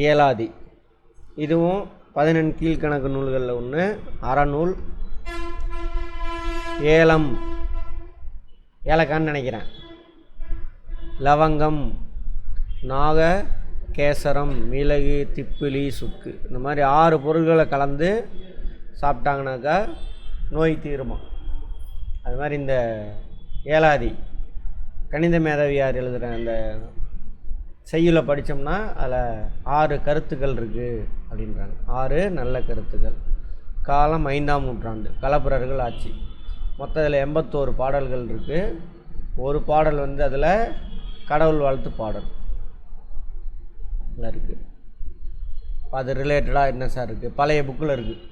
ஏலாதி. இதுவும் 14 கீழ்கணக்கு நூல்களில் ஒன்று. அறநூல். ஏலம், ஏலக்கான்னு நினைக்கிறேன். லவங்கம், நாக கேசரம், மிளகு, திப்பிலி, சுக்கு, இந்த மாதிரி 6 பொருள்களை கலந்து சாப்பிட்டாங்கனாக்கா நோய் தீருமா. அது மாதிரி இந்த ஏலாதி கணித மேதாவியார் எழுதுகிற அந்த செய்யுளை படித்தோம்னா அதில் 6 கருத்துக்கள் இருக்குது அப்படின்றாங்க. 6 நல்ல கருத்துக்கள். காலம் 5ஆம் நூற்றாண்டு, களப்பிரர்கள் ஆட்சி. மொத்தம் இதில் 81 பாடல்கள் இருக்குது. ஒரு பாடல் வந்து அதில் கடவுள் வாழ்த்து பாடல் இருக்குது. அது ரிலேட்டடாக என்ன சார் இருக்குது, பழைய புக்கில் இருக்குது.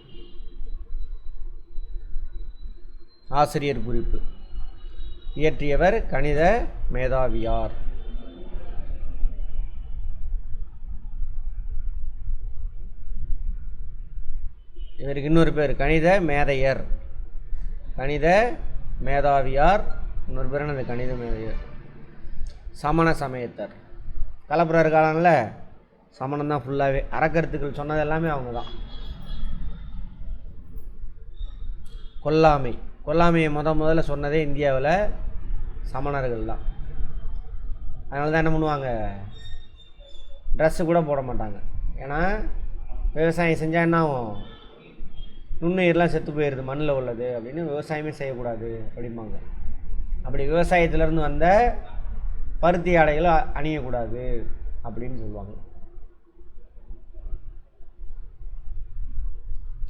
ஆசிரியர் குறிப்பு. இயற்றியவர் கணித மேதாவியார். இவருக்கு இன்னொரு பேர் கணித மேதையர். கணித மேதாவியார் இன்னொரு பேர் என்னது, கணித மேதையர். சமண சமயத்தர். களப்பிரர் காலம்ல சமணம் தான் ஃபுல்லாகவே. அறக்கருத்துக்கள் சொன்னது எல்லாமே அவங்க தான். கொல்லாமை, கொல்லாமையை முதல்ல சொன்னதே இந்தியாவில் சமணர்கள் தான். அதனால தான் என்ன பண்ணுவாங்க, ட்ரெஸ்ஸு கூட போட மாட்டாங்க. ஏன்னா விவசாயம் செஞ்சால் என்ன ஆகும், நுண்ணுயிரெலாம் செத்து போயிடுது மண்ணில் உள்ளது அப்படின்னு, விவசாயமே செய்யக்கூடாது அப்படிம்பாங்க. அப்படி விவசாயத்திலேருந்து வந்த பருத்தி ஆடைகளை அணியக்கூடாது அப்படின்னு சொல்லுவாங்க.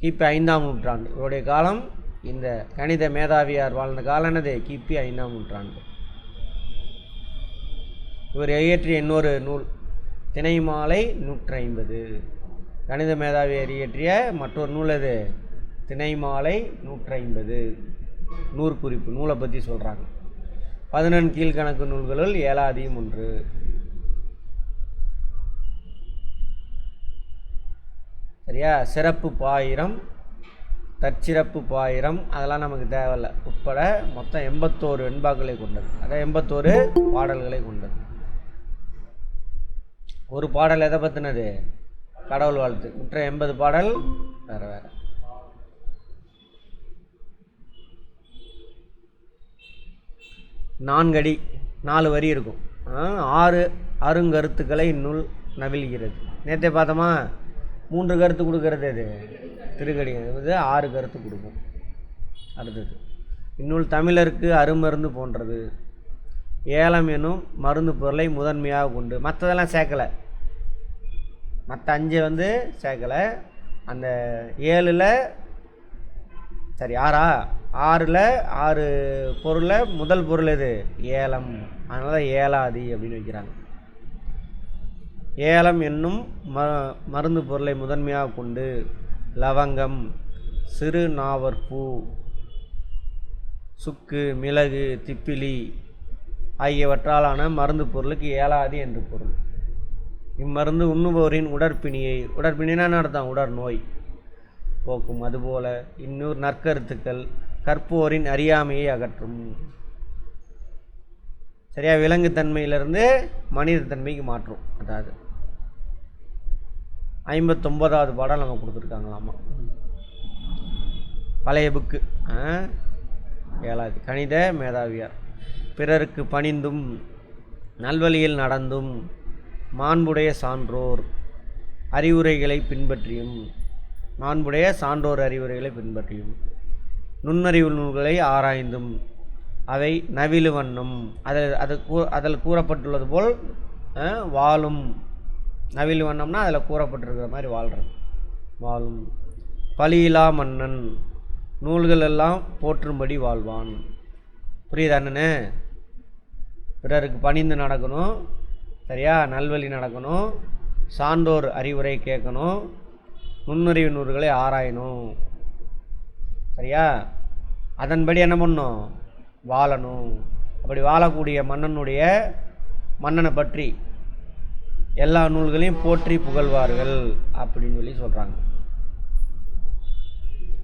கிபி 5ஆம் நூற்றாண்டு இவருடைய காலம். இந்த கணித மேதாவியார் வாழ்ந்த காலம் என்னது, கிபி 5ஆம் நூற்றாண்டு. இவர் இயற்றிய இன்னொரு நூல் திணைமாலை 150. கணித மேதாவியார் இயற்றிய மற்றொரு நூல் அது திணைமாலை 150. நூற்குறிப்பு நூலை பற்றி சொல்கிறாங்க. 14 கீழ்கணக்கு நூல்களுள் ஏலாதியும் ஒன்று. சரியா. சிறப்பு பாயிரம், தற்சிறப்பு பாயிரம், அதெல்லாம் நமக்கு தேவையில்லை. உட்பட மொத்தம் 81 வெண்பாக்களை கொண்டது. அதான் 81 பாடல்களை கொண்டது. ஒரு பாடல் எதை பற்றினது, கடவுள் வாழ்த்து. மற்ற 80 பாடல் வேறு வேறு. நான்கடி 4 வரி இருக்கும். 6 அருங்கருத்துக்களை இந்நூல் நவில்கிறது. நேற்றே பார்த்தோமா, 3 கருத்து கொடுக்கறது அது திருக்கடி. அது 6 கருத்து கொடுக்கும். அடுத்தது, இந்நூல் தமிழருக்கு அருமருந்து போன்றது. ஏலம் எனும் மருந்து பொருளை முதன்மையாக கொண்டு. மற்றதெல்லாம் சேர்க்கலை, மற்ற 5 வந்து சேர்க்கலை. அந்த 7ல் சரி 6ல் 6 பொருளில் முதல் பொருள் எது, ஏலம். அதனால தான் ஏலாதி அப்படின்னு வைக்கிறாங்க. ஏலம் என்னும் மருந்து பொருளை முதன்மையாக கொண்டு லவங்கம், சிறு நாவற்பூ, சுக்கு, மிளகு, திப்பிலி ஆகியவற்றாலான மருந்து பொருளுக்கு ஏலாதி என்று பொருள். இம்மருந்து உண்ணுபவரின் உடற்பிணியை, உடற்பிணினா அர்த்தம் உடற் நோய் போக்கும். அதுபோல இன்னொரு நற்கருத்துக்கள் கற்போரின் அறியாமையை அகற்றும். சரியா. விலங்கு தன்மையிலிருந்து மனித தன்மைக்கு மாற்றும். அதாவது 59வது பாடல் நம்ம கொடுத்துருக்காங்களாமா. பழைய புக்கு ஏலாதி. கணித மேதாவியார். பிறருக்கு பணிந்தும் நல்வழியில் நடந்தும் மாண்புடைய சான்றோர் அறிவுரைகளை பின்பற்றியும், மாண்புடைய சான்றோர் அறிவுரைகளை பின்பற்றியும் நுண்ணறிவு நூல்களை ஆராய்ந்தும் அவை நவிலு வண்ணம், அதில் கூறப்பட்டுள்ளது போல் வாழும். நவிலு வண்ணம்னா அதில் கூறப்பட்டிருக்கிற மாதிரி வாழ்கிறது. வாழும். பழியிலா மன்னன் நூல்கள் எல்லாம் போற்றும்படி வாழ்வான். புரியுதா அண்ணனே. பிறருக்கு பணிந்து நடக்கணும். சரியா. நல்வழி நடக்கணும். சான்றோர் அறிவுரை கேட்கணும். நுண்ணறிவு நூல்களை ஆராயணும். சரியா. அதன்படி என்ன பண்ணணும், வாழணும். அப்படி வாழக்கூடிய மன்னனை பற்றி எல்லா நூல்களையும் போற்றி புகழ்வார்கள் அப்படின்னு சொல்லி சொல்கிறாங்க.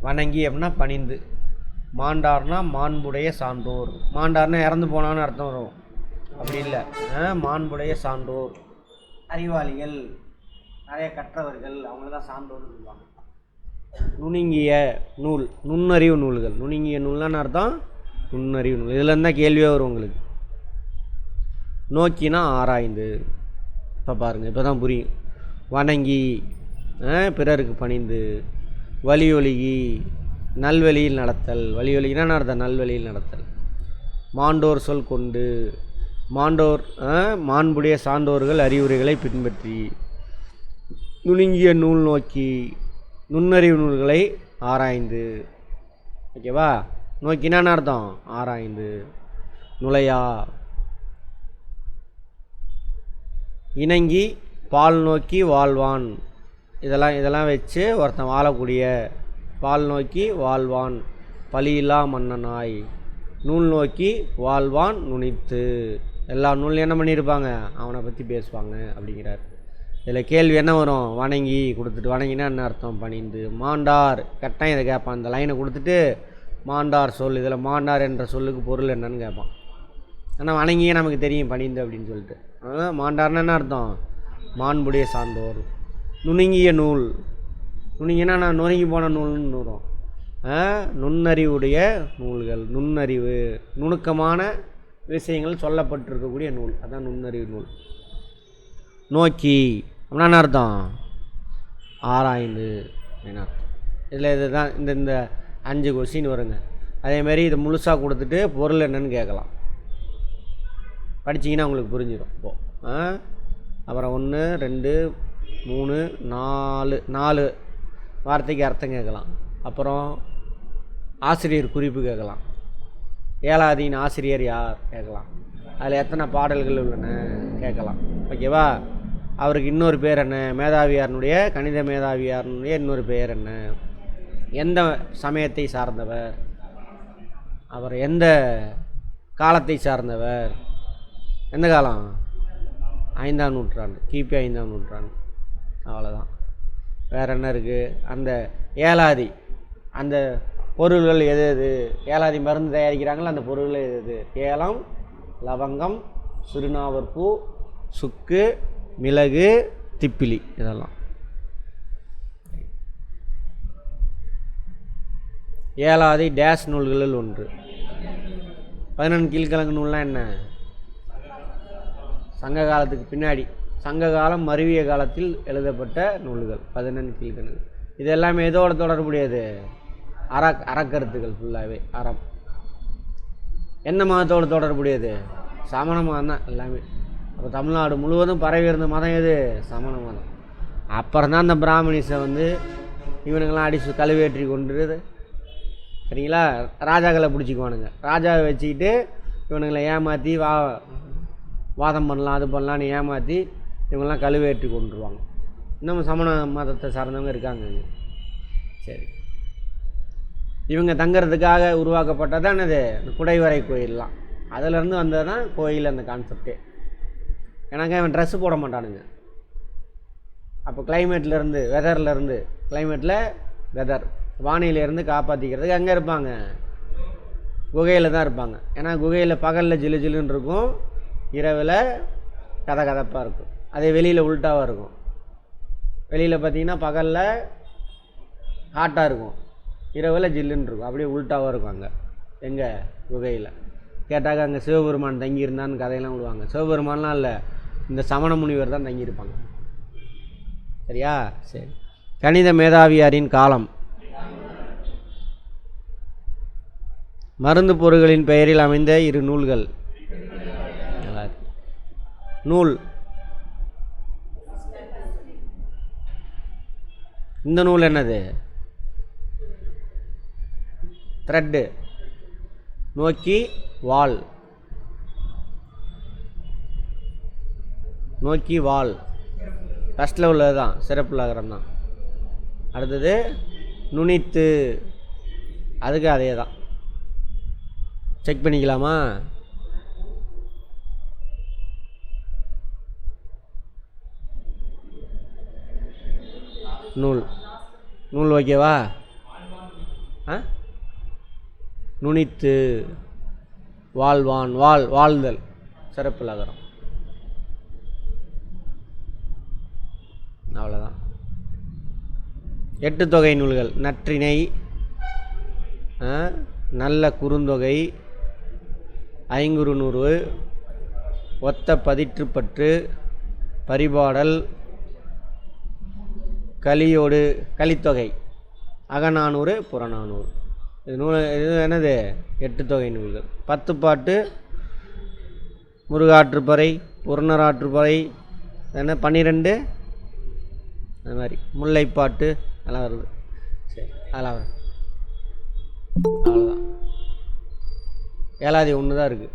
வணங்கி அப்படின்னா பணிந்து. மாண்டார்னா மாண்புடைய சான்றோர். மாண்டார்னா இறந்து போனான்னு அர்த்தம் வரும். அப்படி இல்லை, மாண்புடைய சான்றோர் அறிவாளிகள் நிறைய கற்றவர்கள் அவங்கள தான் சான்றோர்னு சொல்லுவாங்க. நுணுங்கிய நூல், நுண்ணறிவு நூல்கள். நுணுங்கிய நூல்னான்னு அர்த்தம் நுண்ணறிவு நூல். இதில் இருந்தால் கேள்வியே வரும் உங்களுக்கு. நோக்கினா ஆராய்ந்து. இப்போ பாருங்கள், இப்போ தான் புரியும். வணங்கி, பிறருக்கு பணிந்து, வலியொலிகி, நல்வழியில் நடத்தல். வலியொலிகினா அர்த்தம் நல்வழியில் நடத்தல். மாண்டோர் சொல் கொண்டு, மாண்டோர் மாண்புடைய சான்றோர்கள் அறிவுரைகளை பின்பற்றி. நுணுங்கிய நூல் நோக்கி, நுண்ணறிவு நூல்களை ஆராய்ந்து. ஓகேவா? நோக்கினான்னு அர்த்தம் ஆராய்ந்து. நுழையா, இணங்கி, பால் நோக்கி வாழ்வான். இதெல்லாம் வச்சு ஒருத்தன் வாழக்கூடிய. பால் நோக்கி வாழ்வான் பழியில்லா மன்னனாய். நூல் நோக்கி வாழ்வான் நுனித்து. எல்லா நூல்லையும் என்ன பண்ணியிருப்பாங்க, அவனை பற்றி பேசுவாங்க அப்படிங்கிறார். இதில் கேள்வி என்ன வரும், வணங்கி கொடுத்துட்டு, வணங்கினா என்ன அர்த்தம், பணிந்து. மாண்டார், கட்டாயம் இதை கேட்பான். அந்த லைனை கொடுத்துட்டு மாண்டார் சொல், இதில் மாண்டார் என்ற சொல்லுக்கு பொருள் என்னன்னு கேட்பான். ஆனால் வணங்கியே நமக்கு தெரியும் பணிந்து அப்படின்னு சொல்லிட்டு. மாண்டார்னா என்ன அர்த்தம், மாண்புடைய சான்றோர். நுணுங்கிய நூல், நுணுங்கினா நான் நுணுங்கி போன நூல்னு வரும். நுண்ணறிவுடைய நூல்கள், நுண்ணறிவு, நுணுக்கமான விஷயங்கள் சொல்லப்பட்டிருக்கக்கூடிய நூல், அதான் நுண்ணறிவு நூல். நோக்கி அப்படின்னா என்ன அர்த்தம், ஆராய்ந்து என்ன அர்த்தம். இதில் இதுதான் இந்த 5 கொஸ்டின் வருங்க. அதேமாரி இதை முழுசாக கொடுத்துட்டு பொருள் என்னன்னு கேட்கலாம். படிச்சிங்கன்னா உங்களுக்கு புரிஞ்சிடும். இப்போது அப்புறம் 1 2 3 4 வார்த்தைக்கு அர்த்தம் கேட்கலாம். அப்புறம் ஆசிரியர் குறிப்பு கேட்கலாம். ஏலாதியின் ஆசிரியர் யார் கேட்கலாம். அதில் எத்தனை பாடல்கள் உள்ளன கேட்கலாம். ஓகேவா? அவருக்கு இன்னொரு பேர் என்ன, மேதாவியாரனுடைய கணித மேதாவியாரனுடைய இன்னொரு பேர் என்ன, எந்த சமயத்தை சார்ந்தவர், அவர் எந்த காலத்தை சார்ந்தவர், எந்த காலம், 5ஆம் நூற்றாண்டு, கிபி 5ஆம் நூற்றாண்டு. அவ்வளோதான். வேறு என்ன இருக்குது, அந்த ஏலாதி அந்த பொருள்கள் எது எது, ஏலாதி மருந்து தயாரிக்கிறாங்களோ அந்த பொருள்கள் எது எது, ஏலம், லவங்கம், சிறுநாவற்பூ, சுக்கு, மிளகு, திப்பிலி, இதெல்லாம். ஏலாதி டேஸ் நூல்களில் ஒன்று. 14 கீழ்கணக்கு நூல்லாம் என்ன, சங்க காலத்துக்கு பின்னாடி, சங்க காலம் மருவிய காலத்தில் எழுதப்பட்ட நூல்கள் 14 கீழ்கணக்கு. இது எல்லாமே எதோட தொடர்புடையது, அறக்கருத்துக்கள் ஃபுல்லாகவே. அறம் என்ன மதத்தோடு தொடர்புடையது, சமண மதம் தான் எல்லாமே. அப்போ தமிழ்நாடு முழுவதும் பரவி இருந்த மதம் எது, சமண மதம். அப்புறம் தான் அந்த பிராமணிஸை இவனுங்களாம் அடித்து கழுவேற்றி கொண்டு, சரிங்களா, ராஜாக்களை பிடிச்சிக்குவானுங்க. ராஜாவை வச்சுக்கிட்டு இவனுங்களை ஏமாற்றி வாதம் பண்ணலாம், அது பண்ணலான்னு ஏமாற்றி இவங்கெல்லாம் கழுவேற்றி கொண்டுருவாங்க. இன்னும் சமண மதத்தை சார்ந்தவங்க இருக்காங்க. சரி, இவங்க தங்கிறதுக்காக உருவாக்கப்பட்டதான் என்னது, குடைவரை கோயிலெலாம். அதிலேருந்து வந்தது தான் கோயில் அந்த கான்செப்டே. ஏன்னாங்க இவன் ட்ரெஸ்ஸு போட மாட்டானுங்க. அப்போ கிளைமேட்லேருந்து, வெதர்லேருந்து, கிளைமேட்டில் வெதர், வானிலையிலேருந்து காப்பாற்றிக்கிறதுக்கு அங்கே இருப்பாங்க, குகையில் தான் இருப்பாங்க. ஏன்னா குகையில் பகலில் ஜிலு ஜிலுன்னு இருக்கும், இரவில் கதப்பாக இருக்கும். அதே வெளியில் உல்ட்டாவாக இருக்கும். வெளியில் பார்த்திங்கன்னா பகலில் ஹாட்டாக இருக்கும், இரவில் ஜில்லுன்னு இருக்கும், அப்படியே உல்ட்டாவாக இருக்கும். அங்கே எங்கள் குகையில் கேட்டாக்க அங்கே சிவபெருமான் தங்கியிருந்தான்னு கதையெல்லாம் விடுவாங்க. சிவபெருமான்லாம் இல்லை, இந்த சமண முனிவர் தான் தங்கியிருப்பாங்க. சரியா? சரி. கணித மேதாவியாரின் காலம். மருந்து பொருள்களின் பெயரில் அமைந்த 2 நூல்கள். நூல், இந்த நூல் என்னது, த்ரெட்டு. நோக்கி வால், நோக்கி வால் ஃபஸ்ட்டில் உள்ளது தான், சிறப்பு லகரம் தான். அடுத்தது நுனித்து, அதுக்கு அதே தான். செக் பண்ணிக்கலாமா? நூல், நூல் ஓகேவா? நுனித்து, வாழ்வான், வாழ்தல், சிறப்பு லகரம். அவ்வளோதான். 8 தொகை நூல்கள் நற்றிணை, நல்ல குறுந்தொகை, ஐங்குறுநூறு, ஒத்த பதிற்றுப்பற்று, பரிபாடல், கலியோடு கலித்தொகை, அகநானூறு, புறநானூறு. இது என்னது 8 தொகை நூல்கள். 10 பாட்டு முருகாற்றுப்பறை, புறநராற்றுப்பறை, என்ன 12 அது மாதிரி முல்லைப்பாட்டு அதெல்லாம் வருது. சரி, அதெல்லாம் வரும். அவ்வளோதான். ஏழாவது ஒன்று தான் இருக்குது.